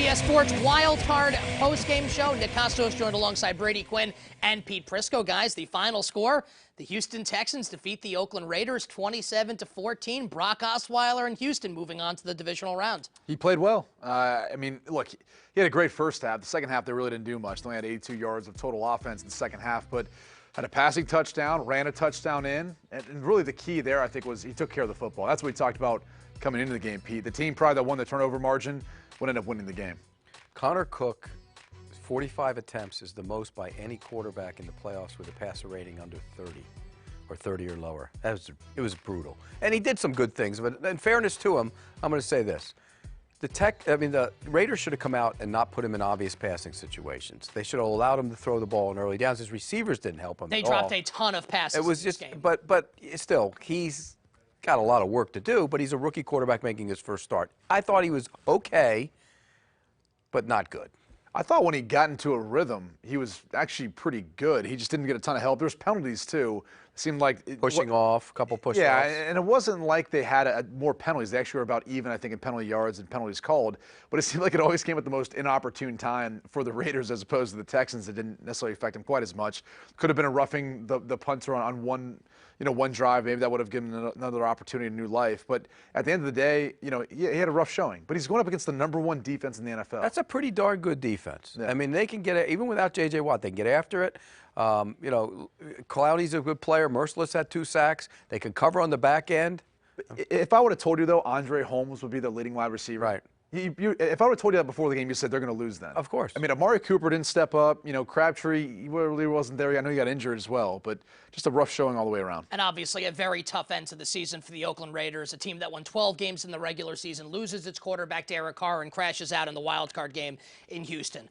CBS Sports Wild Card post-game show. Nick Costos joined alongside Brady Quinn and Pete Prisco. Guys, the final score, the Houston Texans defeat the Oakland Raiders 27-14. Brock Osweiler and Houston moving on to the divisional round. He played well. I mean, look, he had a great first half. The second half, they really didn't do much. They only had 82 yards of total offense in the second half, but had a passing touchdown, ran a touchdown in, and really the key there, I think, was he took care of the football. That's what we talked about coming into the game, Pete. The team probably that won the turnover margin would end up winning the game. Connor Cook, 45 attempts is the most by any quarterback in the playoffs with a passer rating under 30 or 30 or lower. It was brutal. And he did some good things, but in fairness to him, I'm going to say this. The Raiders should have come out and not put him in obvious passing situations. They should have allowed him to throw the ball in early downs. His receivers didn't help him They at dropped all. a ton of passes It was in this just, game. but still, he's got a lot of work to do, but he's a rookie quarterback making his first start. I thought he was okay, but not good. I thought when he got into a rhythm, he was actually pretty good. He just didn't get a ton of help. There was penalties, too. It seemed like Pushing off, a couple push-offs. Yeah, and it wasn't like they had more penalties. They actually were about even, I think, in penalty yards and penalties called. But it seemed like it always came at the most inopportune time for the Raiders as opposed to the Texans. It didn't necessarily affect them quite as much. Could have been a roughing the punter on one drive. Maybe that would have given him another opportunity, a new life. But at the end of the day, he had a rough showing. But he's going up against the #1 defense in the NFL. That's a pretty darn good defense. Yeah. I mean, they can get it, even without J.J. Watt, they can get after it. Clowney's a good player. Merciless had 2 sacks. They can cover on the back end. If I would have told you, though, Andre Holmes would be the leading wide receiver. Right. If I would have told you that before the game, you said they're going to lose then. Of course. I mean, Amari Cooper didn't step up. Crabtree he really wasn't there. I know he got injured as well, but just a rough showing all the way around. And obviously a very tough end to the season for the Oakland Raiders, a team that won 12 games in the regular season, loses its quarterback Derek Carr, and crashes out in the wild card game in Houston.